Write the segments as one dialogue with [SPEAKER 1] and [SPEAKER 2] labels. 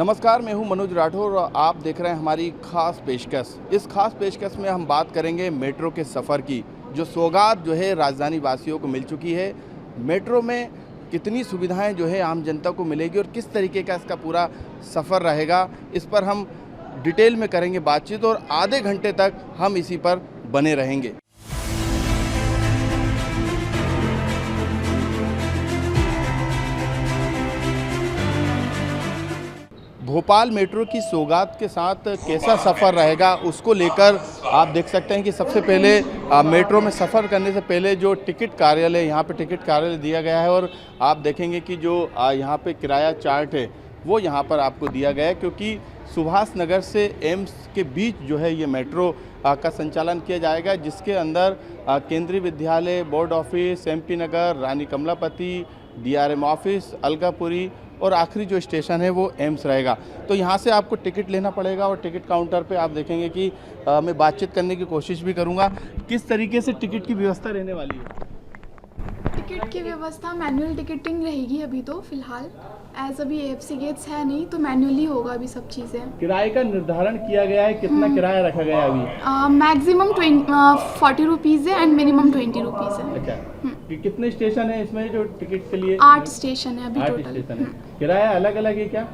[SPEAKER 1] नमस्कार, मैं हूं मनोज राठौर और आप देख रहे हैं हमारी खास पेशकश। इस खास पेशकश में हम बात करेंगे मेट्रो के सफ़र की, जो सौगात जो है राजधानी वासियों को मिल चुकी है। मेट्रो में कितनी सुविधाएं जो है आम जनता को मिलेगी और किस तरीके का इसका पूरा सफ़र रहेगा, इस पर हम डिटेल में करेंगे बातचीत और आधे घंटे तक हम इसी पर बने रहेंगे। भोपाल मेट्रो की सौगात के साथ कैसा सफ़र रहेगा उसको लेकर आप देख सकते हैं कि सबसे पहले मेट्रो में सफ़र करने से पहले जो टिकट कार्यालय, यहाँ पे टिकट कार्यालय दिया गया है और आप देखेंगे कि जो यहाँ पे किराया चार्ट है वो यहाँ पर आपको दिया गया है, क्योंकि सुभाष नगर से एम्स के बीच जो है ये मेट्रो का संचालन किया जाएगा, जिसके अंदर केंद्रीय विद्यालय, बोर्ड ऑफिस, MP नगर, रानी कमलापति, DRM ऑफिस, अलकापुरी और आखिरी जो स्टेशन है वो एम्स रहेगा। तो यहाँ से आपको टिकट लेना पड़ेगा और टिकट काउंटर पे आप देखेंगे कि मैं बातचीत करने की कोशिश भी करूँगा किस तरीके से टिकट की व्यवस्था रहने वाली है।
[SPEAKER 2] टिकट की व्यवस्था मैनुअल टिकटिंग रहेगी अभी तो फिलहाल, एज अभी AFC गेट्स है नहीं तो मैनुअली होगा अभी सब चीज़ें।
[SPEAKER 1] किराए का निर्धारण किया गया है, कितना किराया रखा गया है अभी?
[SPEAKER 2] मैक्सिमम 40 रुपीज़ है एंड मिनिमम 20 रुपीज़ है।
[SPEAKER 1] अच्छा, कितने स्टेशन है इसमें जो टिकट के लिए?
[SPEAKER 2] 8 स्टेशन है अभी
[SPEAKER 1] 8
[SPEAKER 2] टोटल।
[SPEAKER 1] स्टेशन है। किराया अलग अलग है क्या?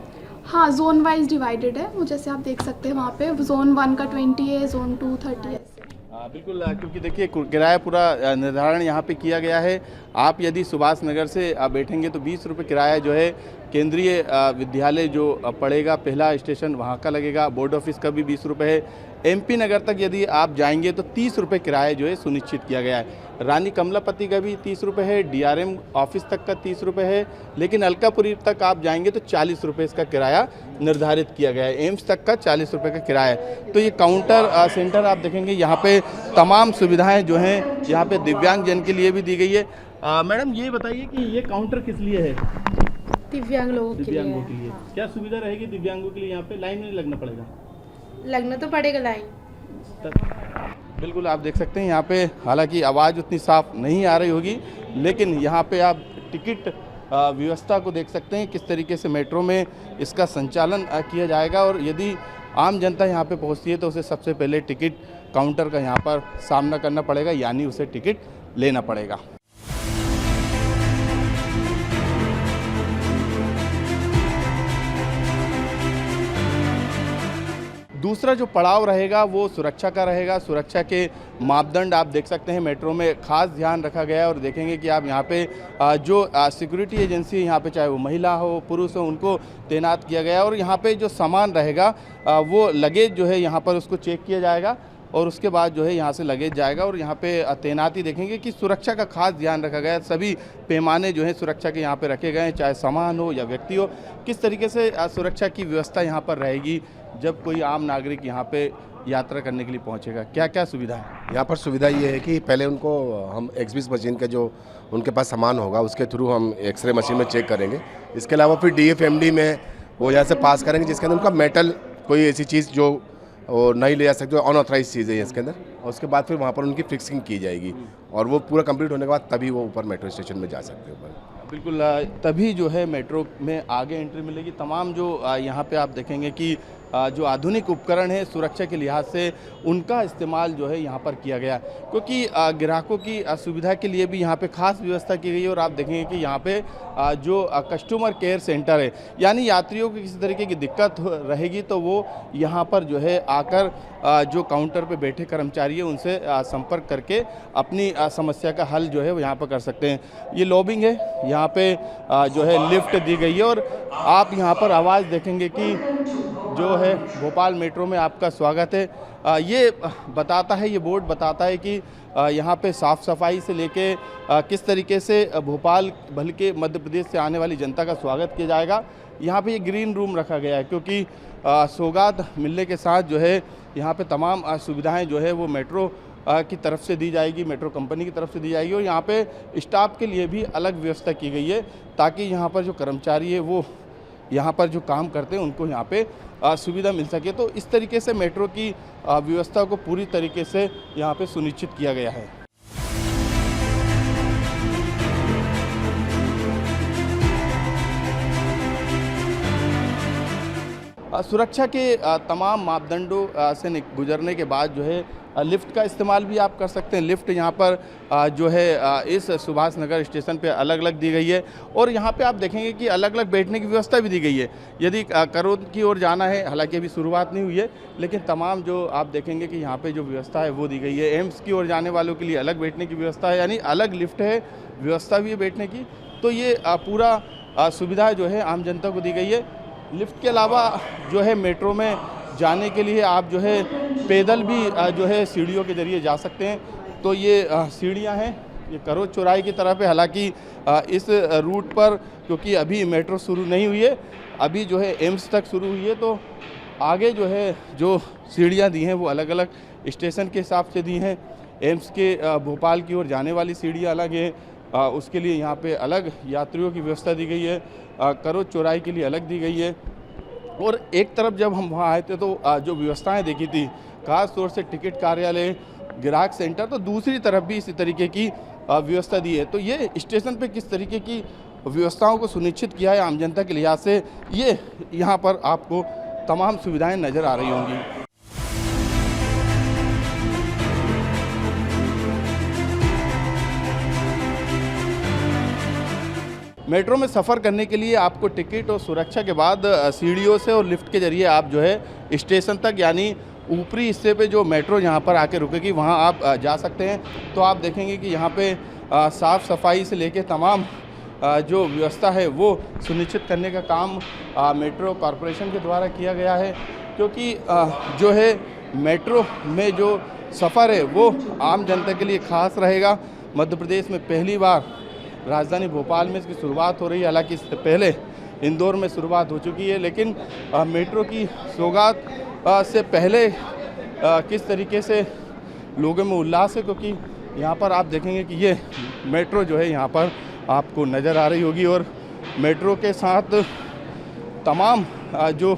[SPEAKER 2] हाँ, जोन वाइज डिवाइडेड है, वो जैसे आप देख सकते हैं वहाँ पे जोन 1 का 20 है, जोन 2 30 है।
[SPEAKER 1] बिल्कुल, क्योंकि देखिए किराया पूरा निर्धारण यहाँ पे किया गया है। आप यदि सुभाष नगर से बैठेंगे तो 20 रुपये किराया जो है केंद्रीय विद्यालय जो पड़ेगा, पहला स्टेशन वहाँ का लगेगा। बोर्ड ऑफिस का भी 20 रुपये है। MP नगर तक यदि आप जाएंगे तो 30 रुपये किराया जो है सुनिश्चित किया गया है। रानी कमलापति का भी 30 रुपये है, DRM ऑफिस तक का 30 रुपये है, लेकिन अलकापुरी तक आप जाएंगे तो 40 रुपये इसका किराया निर्धारित किया गया है। एम्स तक का 40 रुपये का किराया है। तो ये काउंटर सेंटर आप देखेंगे, यहाँ पे तमाम सुविधाएं जो हैं यहाँ पे दिव्यांग जन के लिए भी दी गई है। मैडम ये बताइए कि ये काउंटर किस लिए है?
[SPEAKER 3] दिव्यांग लोगों के लिए।
[SPEAKER 1] हाँ। क्या सुविधा रहेगी दिव्यांगों के लिए? यहाँ पे लाइन में नहीं लगना पड़ेगा?
[SPEAKER 3] लगना तो पड़ेगा लाइन।
[SPEAKER 1] बिल्कुल, आप देख सकते हैं यहाँ पे, हालांकि आवाज़ उतनी साफ नहीं आ रही होगी, लेकिन यहाँ पे आप टिकट व्यवस्था को देख सकते हैं किस तरीके से मेट्रो में इसका संचालन किया जाएगा। और यदि आम जनता यहाँ पे पहुँचती है तो उसे सबसे पहले टिकट काउंटर का यहाँ पर सामना करना पड़ेगा, यानी उसे टिकट लेना पड़ेगा। दूसरा जो पड़ाव रहेगा वो सुरक्षा का रहेगा। सुरक्षा के मापदंड आप देख सकते हैं, मेट्रो में खास ध्यान रखा गया है और देखेंगे कि आप यहाँ पे जो सिक्योरिटी एजेंसी यहाँ पे, चाहे वो महिला हो पुरुष हो, उनको तैनात किया गया है। और यहाँ पे जो सामान रहेगा वो लगेज जो है यहाँ पर उसको चेक किया जाएगा और उसके बाद जो है यहाँ से लगेज जाएगा। और यहाँ पे तैनाती देखेंगे कि सुरक्षा का खास ध्यान रखा गया है। सभी पैमाने जो हैं सुरक्षा के यहाँ पे रखे गए हैं, चाहे सामान हो या व्यक्ति हो। किस तरीके से सुरक्षा की व्यवस्था यहाँ पर रहेगी जब कोई आम नागरिक यहाँ पे यात्रा करने के लिए पहुँचेगा? क्या क्या सुविधा है
[SPEAKER 4] यहाँ पर? सुविधा ये है कि पहले उनको हम एक्स-20 मशीन के जो उनके पास सामान होगा उसके थ्रू हम एक्सरे मशीन में चेक करेंगे। इसके अलावा फिर DFMD में वो यहाँ से पास करेंगे, जिसके अंदर उनका मेटल कोई ऐसी चीज़ जो वो नहीं ले जा सकते, अनऑथराइज चीज़ें हैं इसके अंदर। और उसके बाद फिर वहाँ पर उनकी फिक्सिंग की जाएगी और वो पूरा कंप्लीट होने के बाद तभी वो ऊपर मेट्रो स्टेशन में जा सकते हैं ऊपर।
[SPEAKER 1] बिल्कुल, तभी जो है मेट्रो में आगे एंट्री मिलेगी। तमाम जो यहाँ पे आप देखेंगे कि जो आधुनिक उपकरण है सुरक्षा के लिहाज से उनका इस्तेमाल जो है यहाँ पर किया गया, क्योंकि ग्राहकों की सुविधा के लिए भी यहाँ पे खास व्यवस्था की गई है। और आप देखेंगे कि यहाँ पे जो कस्टमर केयर सेंटर है, यानी यात्रियों को किसी तरीके की दिक्कत रहेगी तो वो यहाँ पर जो है आकर जो काउंटर पे बैठे कर्मचारी है उनसे संपर्क करके अपनी समस्या का हल जो है वो यहाँ पर कर सकते हैं। ये लॉबिंग है, यहाँ पे जो है लिफ्ट दी गई है और आप यहाँ पर आवाज़ देखेंगे कि जो है भोपाल मेट्रो में आपका स्वागत है। ये बताता है, ये बोर्ड बताता है कि यहाँ पे साफ़ सफाई से लेके किस तरीके से भोपाल बल्कि मध्य प्रदेश से आने वाली जनता का स्वागत किया जाएगा। यहाँ पे ये ग्रीन रूम रखा गया है, क्योंकि सौगात मिलने के साथ जो है यहाँ पे तमाम सुविधाएं जो है वो मेट्रो की तरफ से दी जाएगी, मेट्रो कंपनी की तरफ से दी जाएगी। और यहाँ पे स्टाफ के लिए भी अलग व्यवस्था की गई है, ताकि यहाँ पर जो कर्मचारी है वो यहाँ पर जो काम करते हैं उनको यहाँ पे सुविधा मिल सके। तो इस तरीके से मेट्रो की व्यवस्था को पूरी तरीके से यहाँ पे सुनिश्चित किया गया है। सुरक्षा के तमाम मापदंडों से गुजरने के बाद जो है लिफ्ट का इस्तेमाल भी आप कर सकते हैं। लिफ्ट यहाँ पर जो है इस सुभाष नगर स्टेशन पे अलग अलग दी गई है और यहाँ पे आप देखेंगे कि अलग अलग बैठने की व्यवस्था भी दी गई है। यदि करोद की ओर जाना है, हालांकि अभी शुरुआत नहीं हुई है, लेकिन तमाम जो आप देखेंगे कि यहाँ पे जो व्यवस्था है वो दी गई है। एम्स की ओर जाने वालों के लिए अलग बैठने की व्यवस्था है, यानी अलग लिफ्ट है, व्यवस्था भी है बैठने की। तो ये पूरा सुविधा जो है आम जनता को दी गई है। लिफ्ट के अलावा जो है मेट्रो में जाने के लिए आप जो है पैदल भी जो है सीढ़ियों के ज़रिए जा सकते हैं। तो ये सीढ़ियाँ हैं, ये करोज चौराहे की तरफ है। हालांकि इस रूट पर क्योंकि अभी मेट्रो शुरू नहीं हुई है, अभी जो है एम्स तक शुरू हुई है, तो आगे जो है जो सीढ़ियाँ दी हैं वो अलग अलग स्टेशन के हिसाब से दी हैं। एम्स के भोपाल की ओर जाने वाली सीढ़ियाँ अलग है, उसके लिए यहाँ पे अलग यात्रियों की व्यवस्था दी गई है। करोज चौराहे के लिए अलग दी गई है। और एक तरफ जब हम वहाँ आए थे तो जो व्यवस्थाएं देखी थी, खास तौर से टिकट कार्यालय, ग्राहक सेंटर, तो दूसरी तरफ भी इसी तरीके की व्यवस्था दी है। तो ये स्टेशन पे किस तरीके की व्यवस्थाओं को सुनिश्चित किया है आम जनता के लिहाज से, ये यहाँ पर आपको तमाम सुविधाएं नज़र आ रही होंगी। मेट्रो में सफ़र करने के लिए आपको टिकट और सुरक्षा के बाद सीढ़ियों से और लिफ्ट के ज़रिए आप जो है स्टेशन तक, यानी ऊपरी हिस्से पे जो मेट्रो यहाँ पर आके रुकेगी वहाँ आप जा सकते हैं। तो आप देखेंगे कि यहाँ पे साफ़ सफाई से लेके तमाम जो व्यवस्था है वो सुनिश्चित करने का काम मेट्रो कॉरपोरेशन के द्वारा किया गया है। क्योंकि जो है मेट्रो में जो सफ़र है वो आम जनता के लिए ख़ास रहेगा। मध्य प्रदेश में पहली बार राजधानी भोपाल में इसकी शुरुआत हो रही है। हालांकि इससे पहले इंदौर में शुरुआत हो चुकी है, लेकिन मेट्रो की सौगात से पहले किस तरीके से लोगों में उल्लास है, क्योंकि यहाँ पर आप देखेंगे कि ये मेट्रो जो है यहाँ पर आपको नज़र आ रही होगी। और मेट्रो के साथ तमाम जो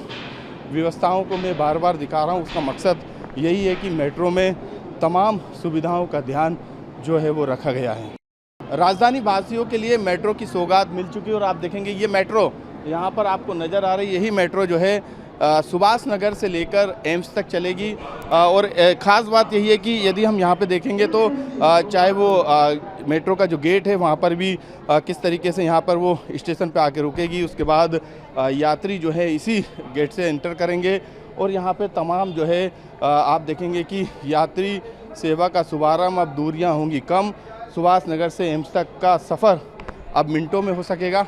[SPEAKER 1] व्यवस्थाओं को मैं बार बार दिखा रहा हूँ, उसका मकसद यही है कि मेट्रो में तमाम सुविधाओं का ध्यान जो है वो रखा गया है। राजधानी वासियों के लिए मेट्रो की सौगात मिल चुकी है और आप देखेंगे ये मेट्रो यहाँ पर आपको नज़र आ रही है। यही मेट्रो जो है सुभाष नगर से लेकर एम्स तक चलेगी। और ख़ास बात यही है कि यदि हम यहाँ पे देखेंगे तो चाहे वो मेट्रो का जो गेट है वहाँ पर भी किस तरीके से यहाँ पर वो स्टेशन पे आके रुकेगी, उसके बाद यात्री जो है इसी गेट से एंटर करेंगे। और यहाँ पे तमाम जो है आप देखेंगे कि यात्री सेवा का शुभारम्भ, अब दूरियाँ होंगी कम। सुभाष नगर से एम्स तक का सफ़र अब मिनटों में हो सकेगा।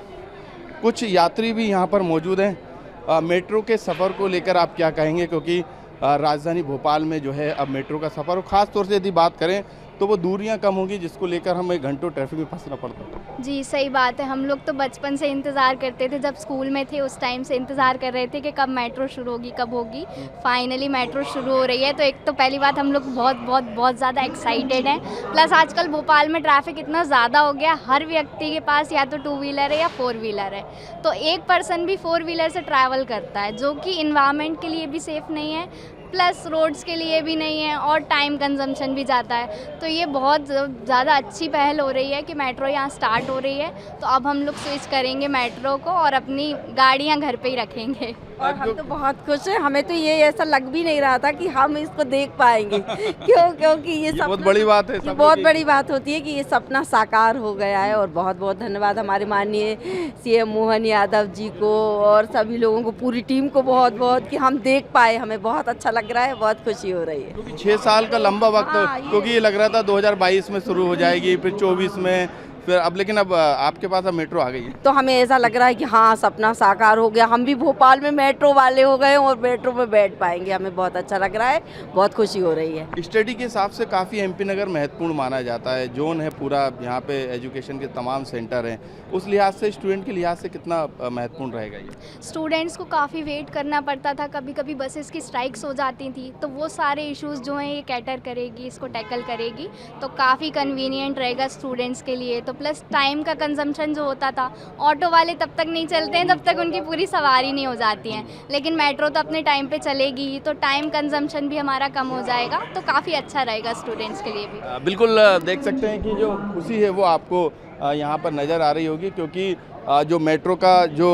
[SPEAKER 1] कुछ यात्री भी यहाँ पर मौजूद हैं। मेट्रो के सफ़र को लेकर आप क्या कहेंगे, क्योंकि राजधानी भोपाल में जो है अब मेट्रो का सफ़र, ख़ास तौर से यदि बात करें तो वो दूरियां कम होंगी, जिसको लेकर हमें घंटों ट्रैफिक में फंसना पड़ता है।
[SPEAKER 5] जी सही बात है। हम लोग तो बचपन से इंतज़ार करते थे, जब स्कूल में थे उस टाइम से इंतज़ार कर रहे थे कि कब मेट्रो शुरू होगी, कब होगी। फाइनली मेट्रो शुरू हो रही है, तो एक तो पहली बात हम लोग बहुत ज़्यादा एक्साइटेड हैं। प्लस आजकल भोपाल में ट्रैफिक इतना ज़्यादा हो गया, हर व्यक्ति के पास या तो 2 व्हीलर है या 4 व्हीलर है, तो एक पर्सन भी 4 व्हीलर से ट्रैवल करता है, जो कि इन्वायरमेंट के लिए भी सेफ़ नहीं है, प्लस रोड्स के लिए भी नहीं है और टाइम कंजम्पशन भी जाता है। तो ये बहुत ज़्यादा अच्छी पहल हो रही है कि मेट्रो यहाँ स्टार्ट हो रही है। तो अब हम लोग स्विच करेंगे मेट्रो को और अपनी गाड़ियाँ घर पे ही रखेंगे।
[SPEAKER 6] और हम तो बहुत खुश हैं। हमें तो ये ऐसा लग भी नहीं रहा था कि हम इसको देख पाएंगे क्योंकि ये
[SPEAKER 1] बहुत बड़ी बात है,
[SPEAKER 6] ये बहुत बड़ी बात होती है कि ये सपना साकार हो गया है। और बहुत बहुत धन्यवाद हमारे माननीय सीएम मोहन यादव जी को और सभी लोगों को, पूरी टीम को बहुत बहुत, कि हम देख पाए। हमें बहुत अच्छा लग रहा है, बहुत खुशी हो रही है।
[SPEAKER 1] क्योंकि 6 साल का लंबा वक्त, क्योंकि ये लग रहा था 2022 में शुरू हो जाएगी, फिर 24 में, फिर अब, लेकिन अब आपके पास अब मेट्रो आ गई है।
[SPEAKER 6] तो हमें ऐसा लग रहा है कि हाँ, सपना साकार हो गया। हम भी भोपाल में मेट्रो वाले हो गए और मेट्रो में बैठ पाएंगे। हमें बहुत अच्छा लग रहा है, बहुत खुशी हो रही है।
[SPEAKER 1] स्टडी के हिसाब से काफ़ी एमपी नगर महत्वपूर्ण माना जाता है, जोन है पूरा, यहाँ पे एजुकेशन के तमाम सेंटर हैं। उस लिहाज से, स्टूडेंट के लिहाज से कितना महत्वपूर्ण रहेगा ये?
[SPEAKER 5] स्टूडेंट्स को काफ़ी वेट करना पड़ता था, कभी कभी बसेस की स्ट्राइक्स हो जाती थी, तो वो सारे इश्यूज़ जो हैं ये कैटर करेगी, इसको टैकल करेगी, तो काफ़ी कन्वीनियंट रहेगा स्टूडेंट्स के लिए। तो प्लस टाइम का कंजम्पशन जो होता था, ऑटो वाले तब तक नहीं चलते हैं जब तक उनकी पूरी सवारी नहीं हो जाती हैं, लेकिन मेट्रो तो अपने टाइम पे चलेगी, तो टाइम कंजम्पशन भी हमारा कम हो जाएगा, तो काफ़ी अच्छा रहेगा स्टूडेंट्स के लिए भी।
[SPEAKER 1] बिल्कुल देख सकते हैं कि जो खुशी है वो आपको यहाँ पर नज़र आ रही होगी, क्योंकि जो मेट्रो का जो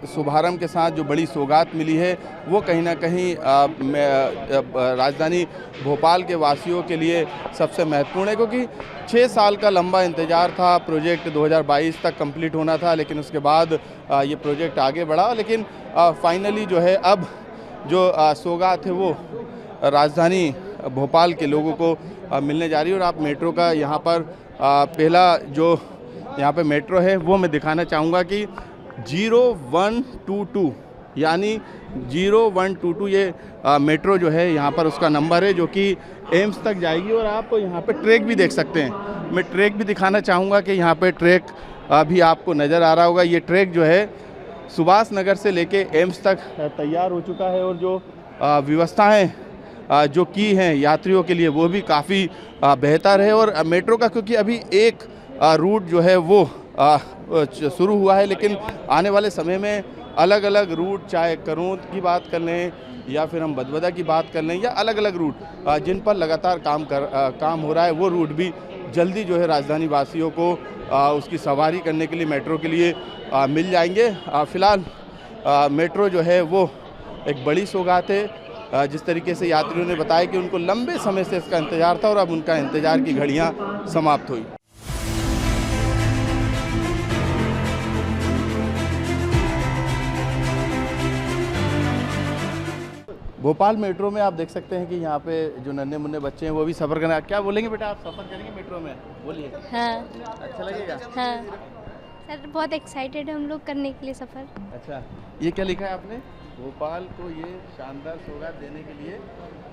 [SPEAKER 1] शुभारंभ के साथ जो बड़ी सौगात मिली है वो कहीं ना कहीं राजधानी भोपाल के वासियों के लिए सबसे महत्वपूर्ण है, क्योंकि 6 साल का लंबा इंतज़ार था। प्रोजेक्ट 2022 तक कंप्लीट होना था, लेकिन उसके बाद ये प्रोजेक्ट आगे बढ़ा, लेकिन फाइनली जो है अब जो सौगात है वो राजधानी भोपाल के लोगों को मिलने जा रही है। और आप मेट्रो का यहाँ पर पहला जो यहाँ पे मेट्रो है वो मैं दिखाना चाहूँगा कि 0122 यानी 0122 ये मेट्रो जो है यहाँ पर उसका नंबर है, जो कि एम्स तक जाएगी। और आप यहाँ पे ट्रैक भी देख सकते हैं। मैं ट्रैक भी दिखाना चाहूँगा कि यहाँ पे ट्रैक भी आपको नज़र आ रहा होगा। ये ट्रैक जो है सुभाष नगर से लेके एम्स तक तैयार हो चुका है, और जो व्यवस्थाएं जो की हैं यात्रियों के लिए वो भी काफ़ी बेहतर है। और मेट्रो का क्योंकि अभी एक रूट जो है वो शुरू हुआ है, लेकिन आने वाले समय में अलग अलग रूट, चाहे करोंद की बात कर लें या फिर हम बदबदा की बात कर लें, या अलग अलग रूट जिन पर लगातार काम हो रहा है, वो रूट भी जल्दी जो है राजधानी वासियों को उसकी सवारी करने के लिए मेट्रो के लिए मिल जाएंगे। फ़िलहाल मेट्रो जो है वो एक बड़ी सौगात है। जिस तरीके से यात्रियों ने बताया कि उनको लंबे समय से इसका इंतज़ार था और अब उनका इंतज़ार की घड़ियाँ समाप्त हुई। भोपाल मेट्रो में आप देख सकते हैं कि यहाँ पे जो नन्हे मुन्ने बच्चे हैं वो भी सफ़र करना। क्या बोलेंगे बेटा, आप सफ़र करेंगे मेट्रो में? बोलिए।
[SPEAKER 5] हाँ।
[SPEAKER 1] अच्छा लगेगा?
[SPEAKER 5] हाँ सर, बहुत एक्साइटेड है हम लोग करने के लिए सफ़र।
[SPEAKER 1] अच्छा, ये क्या लिखा है आपने? भोपाल को ये शानदार सौगात देने के लिए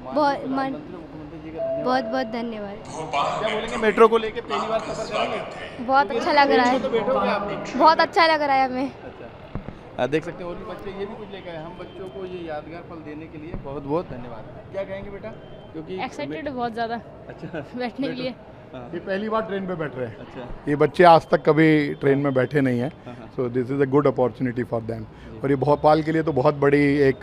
[SPEAKER 1] मुख्यमंत्री जी का धन्यवाद।
[SPEAKER 5] बहुत बहुत धन्यवाद।
[SPEAKER 1] क्या बोलेंगे, मेट्रो को लेके पहली बार सफ़र करेंगे?
[SPEAKER 5] बहुत अच्छा लग रहा
[SPEAKER 1] तो बैठोगे आप भी?
[SPEAKER 5] बहुत अच्छा लग रहा है हमें।
[SPEAKER 1] अच्छा, देख सकते हैं और भी बच्चे ये भी कुछ लेकर आए। हम बच्चों को ये यादगार पल देने के लिए बहुत बहुत धन्यवाद। क्या कहेंगे बेटा? क्योंकि
[SPEAKER 7] एक्साइटेड है बहुत ज़्यादा
[SPEAKER 1] अच्छा
[SPEAKER 7] बैठने के लिए।
[SPEAKER 8] ये पहली बार ट्रेन पे बैठ रहे हैं।
[SPEAKER 1] अच्छा,
[SPEAKER 8] ये बच्चे आज तक कभी ट्रेन में बैठे नहीं हैं, so this is a good opportunity for them. और ये भोपाल के लिए तो बहुत बड़ी एक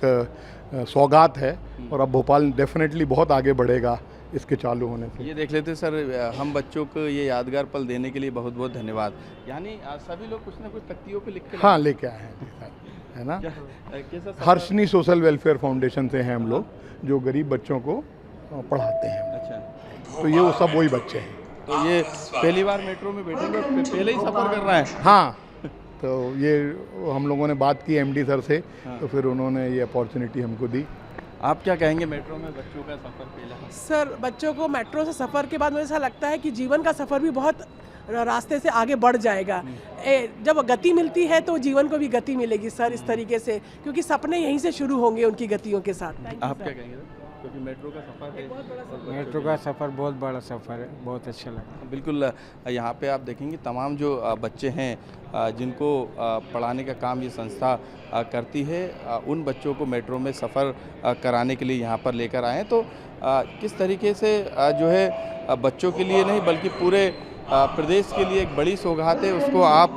[SPEAKER 8] सौगात है, और अब भोपाल डेफिनेटली बहुत आगे बढ़ेगा इसके चालू होने से।
[SPEAKER 1] ये देख लेते सर, हम बच्चों को ये यादगार पल देने के लिए बहुत बहुत धन्यवाद। यानी सभी लोग कुछ ना कुछ तख्तियों पे लिख के
[SPEAKER 8] हाँ लेके आए हैं, है ना।
[SPEAKER 1] कैसा
[SPEAKER 8] हर्षनी सोशल वेलफेयर फाउंडेशन से हैं हम लोग, जो गरीब बच्चों को पढ़ाते हैं।
[SPEAKER 1] अच्छा,
[SPEAKER 8] तो ये वो सब वही बच्चे हैं।
[SPEAKER 1] तो ये पहली बार मेट्रो में बैठेंगे, पहले ही सफ़र कर रहा है?
[SPEAKER 8] हाँ, तो ये हम लोगों ने बात की एमडी सर से, तो फिर उन्होंने ये अपॉर्चुनिटी हमको दी।
[SPEAKER 1] आप क्या कहेंगे, मेट्रो में बच्चों का सफ़र पहला?
[SPEAKER 9] सर, बच्चों को मेट्रो से सफ़र के बाद मुझे ऐसा लगता है कि जीवन का सफ़र भी बहुत रास्ते से आगे बढ़ जाएगा। जब गति मिलती है तो जीवन को भी गति मिलेगी सर, इस तरीके से, क्योंकि सपने यहीं से शुरू होंगे उनकी गतियों के साथ।
[SPEAKER 1] आप क्या कहेंगे? क्योंकि मेट्रो का सफ़र है,
[SPEAKER 10] मेट्रो का सफ़र बहुत बड़ा सफ़र है, बहुत अच्छा लगा।
[SPEAKER 1] बिल्कुल। यहाँ पे आप देखेंगे तमाम जो बच्चे हैं जिनको पढ़ाने का काम ये संस्था करती है, उन बच्चों को मेट्रो में सफ़र कराने के लिए यहाँ पर लेकर आए हैं। तो किस तरीके से जो है बच्चों के लिए नहीं बल्कि पूरे प्रदेश के लिए एक बड़ी सौगात है, उसको आप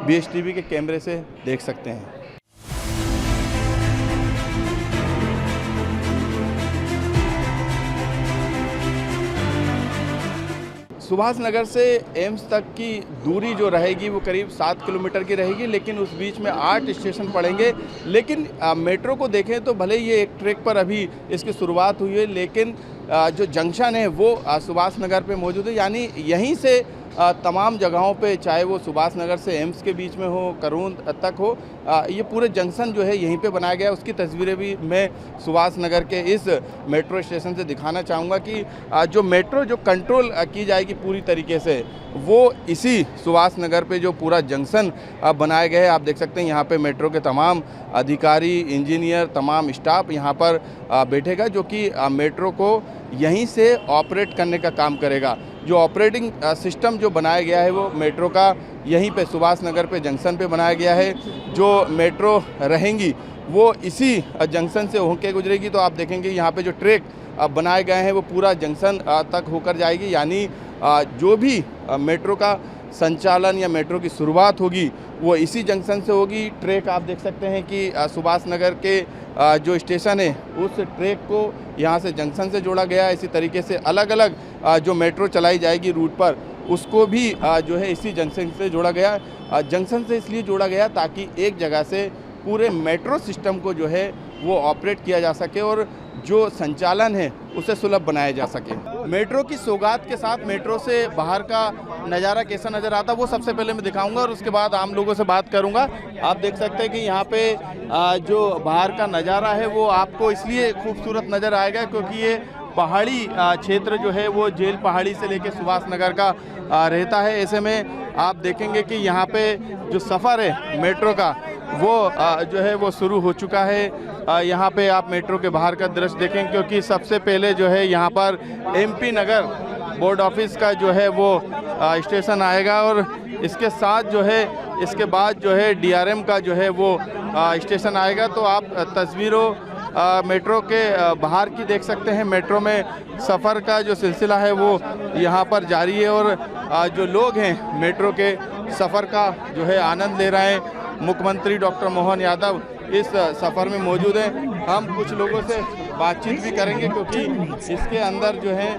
[SPEAKER 1] BSTV के कैमरे से देख सकते हैं। सुभाष नगर से एम्स तक की दूरी जो रहेगी वो करीब 7 किलोमीटर की रहेगी, लेकिन उस बीच में 8 स्टेशन पड़ेंगे। लेकिन मेट्रो को देखें तो भले ये एक ट्रैक पर अभी इसकी शुरुआत हुई है, लेकिन जो जंक्शन है वो सुभाष नगर पे मौजूद है। यानी यहीं से तमाम जगहों पे, चाहे वो सुभाष नगर से एम्स के बीच में हो, करोंद तक हो, ये पूरे जंक्शन जो है यहीं पे बनाया गया है। उसकी तस्वीरें भी मैं सुभाष नगर के इस मेट्रो स्टेशन से दिखाना चाहूँगा कि जो मेट्रो जो कंट्रोल की जाएगी पूरी तरीके से, वो इसी सुभाष नगर पे जो पूरा जंक्शन बनाया गया है। आप देख सकते हैं यहाँ पे मेट्रो के तमाम अधिकारी, इंजीनियर, तमाम स्टाफ यहाँ पर बैठेगा, जो कि मेट्रो को यहीं से ऑपरेट करने का काम करेगा। जो ऑपरेटिंग सिस्टम जो बनाया गया है वो मेट्रो का यहीं पे सुभाष नगर पे जंक्शन पे बनाया गया है। जो मेट्रो रहेंगी वो इसी जंक्शन से होकर गुजरेगी। तो आप देखेंगे यहाँ पे जो ट्रैक बनाए गए हैं वो पूरा जंक्शन तक होकर जाएगी। यानी जो भी मेट्रो का संचालन या मेट्रो की शुरुआत होगी वो इसी जंक्शन से होगी। ट्रैक आप देख सकते हैं कि सुभाष नगर के जो स्टेशन है उस ट्रैक को यहाँ से जंक्शन से जोड़ा गया है। इसी तरीके से अलग अलग जो मेट्रो चलाई जाएगी रूट पर उसको भी जो है इसी जंक्शन से जोड़ा गया। जंक्शन से इसलिए जोड़ा गया ताकि एक जगह से पूरे मेट्रो सिस्टम को जो है वो ऑपरेट किया जा सके और जो संचालन है उसे सुलभ बनाया जा सके। मेट्रो की सौगात के साथ मेट्रो से बाहर का नज़ारा कैसा नज़र आता वो सबसे पहले मैं दिखाऊंगा और उसके बाद आम लोगों से बात करूंगा। आप देख सकते हैं कि यहाँ पे जो बाहर का नज़ारा है वो आपको इसलिए खूबसूरत नज़र आएगा क्योंकि ये पहाड़ी क्षेत्र जो है वो जेल पहाड़ी से लेकर सुभाष नगर का रहता है। ऐसे में आप देखेंगे कि यहाँ पे जो सफ़र है मेट्रो का वो जो है वो शुरू हो चुका है। यहाँ पे आप मेट्रो के बाहर का दृश्य देखें क्योंकि सबसे पहले जो है यहाँ पर MP नगर बोर्ड ऑफिस का जो है वो स्टेशन आएगा और इसके साथ जो है इसके बाद जो है DRM का जो है वो स्टेशन आएगा। तो आप तस्वीरों मेट्रो के बाहर की देख सकते हैं। मेट्रो में सफ़र का जो सिलसिला है वो यहाँ पर जारी है और जो लोग हैं मेट्रो के सफ़र का जो है आनंद ले रहे हैं। मुख्यमंत्री डॉक्टर मोहन यादव इस सफ़र में मौजूद हैं। हम कुछ लोगों से बातचीत भी करेंगे क्योंकि इसके अंदर जो है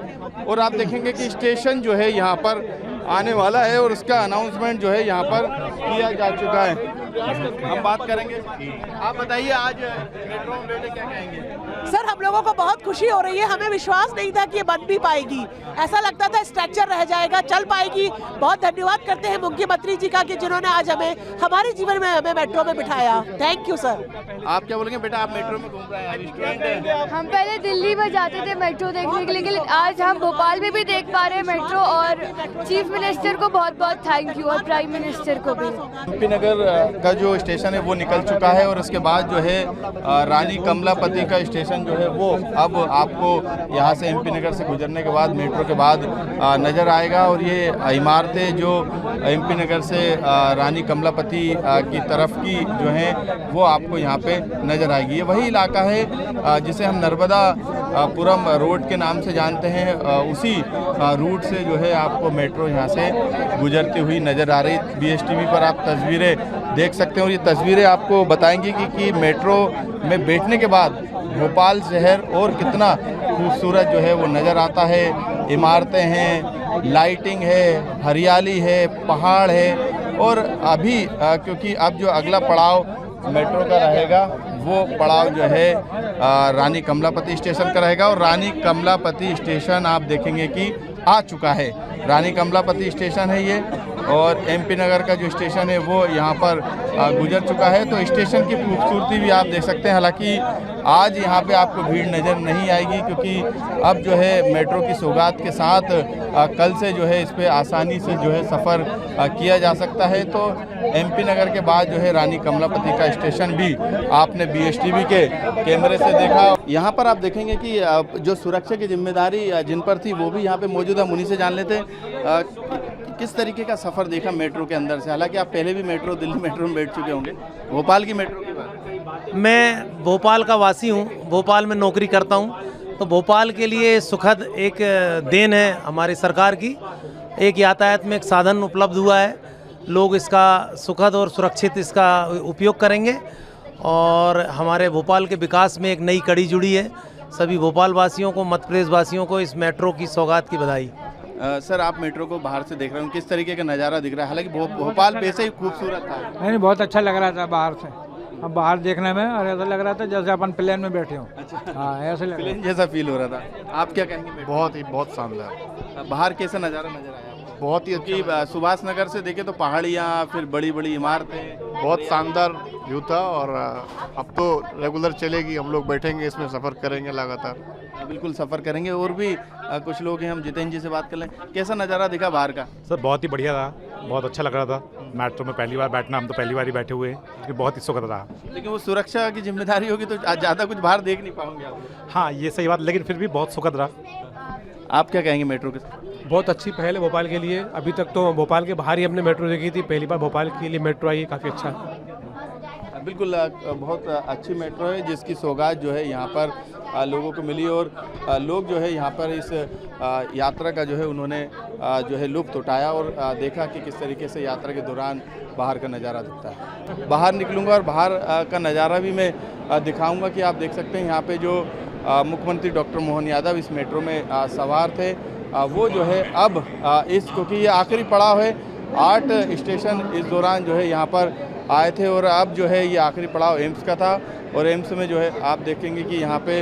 [SPEAKER 1] और आप देखेंगे कि स्टेशन जो है यहाँ पर आने वाला है और उसका अनाउंसमेंट जो है यहाँ पर किया जा चुका है। हम बात करेंगे। आप बताइए आज मेट्रो में बैठे क्या कहेंगे?
[SPEAKER 9] सर हम लोगों को बहुत खुशी हो रही है। हमें विश्वास नहीं था कि ये बन भी पाएगी, ऐसा लगता था स्ट्रक्चर रह जाएगा, चल पाएगी। बहुत धन्यवाद करते हैं मुख्यमंत्री जी का कि जिन्होंने आज हमें हमारे जीवन में हमें मेट्रो में बिठाया। Thank you sir.
[SPEAKER 1] आप क्या बोलेंगे बेटा? आप मेट्रो में घूम रहे हैं, स्टूडेंट हैं।
[SPEAKER 7] हम पहले दिल्ली में जाते थे मेट्रो देखने के लिए, लेकिन आज हम भोपाल में भी देख पा रहे हैं मेट्रो और चीफ मिनिस्टर को बहुत बहुत थैंक यू और प्राइम मिनिस्टर को भी।
[SPEAKER 1] MP नगर का जो स्टेशन है वो निकल चुका है और उसके बाद जो है रानी कमलापति का स्टेशन जो है वो अब आपको यहाँ से MP नगर से गुजरने के बाद मेट्रो के बाद नज़र आएगा और ये इमारतें जो MP नगर से रानी कमलापति की तरफ की जो है वो आपको यहाँ पे नज़र आएगी। ये वही इलाका है जिसे हम नर्मदा पुरम रोड के नाम से जानते हैं। उसी रूट से जो है आपको मेट्रो यहाँ से गुजरती हुई नज़र आ रही। BSTV पर आप तस्वीरें देख सकते हैं और ये तस्वीरें आपको बताएंगी कि मेट्रो में बैठने के बाद भोपाल शहर और कितना खूबसूरत जो है वो नज़र आता है। इमारतें हैं, लाइटिंग है, हरियाली है, पहाड़ है और अभी क्योंकि अब जो अगला पड़ाव मेट्रो का रहेगा वो पड़ाव जो है रानी कमलापति स्टेशन का रहेगा और रानी कमलापति स्टेशन आप देखेंगे कि आ चुका है। रानी कमलापति स्टेशन है ये और MP नगर का जो स्टेशन है वो यहाँ पर गुजर चुका है। तो स्टेशन की खूबसूरती भी आप देख सकते हैं। हालांकि आज यहाँ पे आपको भीड़ नज़र नहीं आएगी क्योंकि अब जो है मेट्रो की सौगात के साथ कल से जो है इस पर आसानी से जो है सफ़र किया जा सकता है। तो MP नगर के बाद जो है रानी कमलापति का स्टेशन भी आपने BSTV के कैमरे से देखा। यहाँ पर आप देखेंगे कि जो सुरक्षा की जिम्मेदारी जिन पर थी वो भी यहाँ पे मौजूद है। उन्हीं से जान लेते हैं किस तरीके का सफ़र देखा मेट्रो के अंदर से। हालांकि आप पहले भी मेट्रो दिल्ली मेट्रो में बैठ चुके होंगे, भोपाल की मेट्रो की बात।
[SPEAKER 11] मैं भोपाल का वासी हूँ, भोपाल में नौकरी करता हूँ। तो भोपाल के लिए सुखद एक देन है हमारी सरकार की। एक यातायात में एक साधन उपलब्ध हुआ है, लोग इसका सुखद और सुरक्षित इसका उपयोग करेंगे और हमारे भोपाल के विकास में एक नई कड़ी जुड़ी है। सभी भोपाल वासियों को, मध्य प्रदेश वासियों को इस मेट्रो की सौगात की बधाई।
[SPEAKER 1] सर आप मेट्रो को बाहर से देख रहे हो, किस तरीके का नज़ारा दिख रहा है? हालांकि भोपाल वैसे ही खूबसूरत था।
[SPEAKER 10] नहीं, बहुत अच्छा लग रहा था बाहर से। अब बाहर देखने में और ऐसा लग रहा था जैसे अपन प्लेन में बैठे हो।
[SPEAKER 1] अच्छा,
[SPEAKER 10] हाँ ऐसे लग
[SPEAKER 1] प्लेन जैसा फील हो रहा था। आप क्या कहेंगे?
[SPEAKER 8] बहुत शानदार।
[SPEAKER 1] बाहर कैसा नज़ारा नजर आया?
[SPEAKER 8] बहुत ही अच्छा।
[SPEAKER 1] सुभाष नगर से देखे तो पहाड़ियाँ, फिर बड़ी बड़ी इमारतें,
[SPEAKER 8] बहुत शानदार व्यू था और अब तो रेगुलर चलेगी। हम लोग बैठेंगे इसमें, सफ़र करेंगे लगातार।
[SPEAKER 1] बिल्कुल सफ़र करेंगे। और भी कुछ लोग हैं, हम जितेंद्र जी से बात कर लें। कैसा नज़ारा दिखा बाहर का?
[SPEAKER 12] सर बहुत ही बढ़िया था, बहुत अच्छा लग रहा था। मेट्रो में पहली बार बैठना, हम तो पहली बार ही बैठे हुए हैं, बहुत ही सुखद रहा।
[SPEAKER 1] लेकिन वो सुरक्षा की जिम्मेदारी होगी तो ज़्यादा कुछ बाहर देख नहीं पाओगे आप।
[SPEAKER 12] हाँ ये सही बात, लेकिन फिर भी बहुत सुखद रहा।
[SPEAKER 1] आप क्या कहेंगे मेट्रो के?
[SPEAKER 13] बहुत अच्छी पहल है भोपाल के लिए। अभी तक तो भोपाल के बाहर ही हमने मेट्रो देखी थी, पहली बार भोपाल के लिए मेट्रो आई, काफ़ी अच्छा है।
[SPEAKER 1] बिल्कुल बहुत अच्छी मेट्रो है जिसकी सौगात जो है यहाँ पर लोगों को मिली और लोग जो है यहाँ पर इस यात्रा का जो है उन्होंने जो है लुत्फ़ उठाया और देखा कि किस तरीके से यात्रा के दौरान बाहर का नज़ारा दिखता है। बाहर निकलूँगा और बाहर का नज़ारा भी मैं दिखाऊँगा कि आप देख सकते हैं यहाँ पे जो मुख्यमंत्री डॉक्टर मोहन यादव इस मेट्रो में सवार थे। वो जो है अब क्योंकि ये आखिरी पड़ाव है, 8 स्टेशन इस दौरान जो है यहाँ पर आए थे और अब जो है ये आखिरी पड़ाव एम्स का था। और एम्स में जो है आप देखेंगे कि यहाँ पे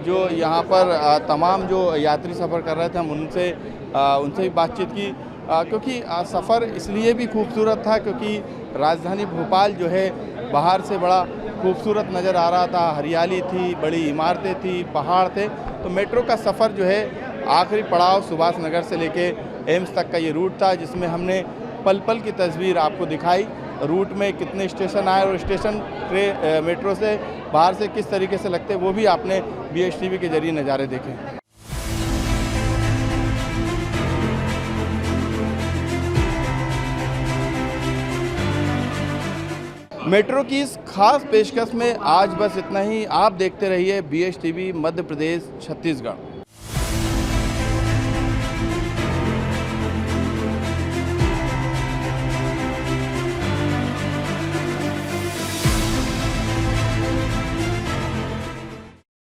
[SPEAKER 1] जो यहाँ पर तमाम जो यात्री सफ़र कर रहे थे, हम उनसे भी बातचीत की, क्योंकि सफ़र इसलिए भी खूबसूरत था क्योंकि राजधानी भोपाल जो है बाहर से बड़ा खूबसूरत नज़र आ रहा था, हरियाली थी, बड़ी इमारतें थी, पहाड़ थे। तो मेट्रो का सफ़र जो है आखिरी पड़ाव सुभाष नगर से लेके एम्स तक का ये रूट था, जिसमें हमने पल पल की तस्वीर आपको दिखाई। रूट में कितने स्टेशन आए और स्टेशन मेट्रो से बाहर से किस तरीके से लगते, वो भी आपने BHTV के जरिए नज़ारे देखे। मेट्रो की इस खास पेशकश में आज बस इतना ही। आप देखते रहिए BHTV मध्य प्रदेश छत्तीसगढ़।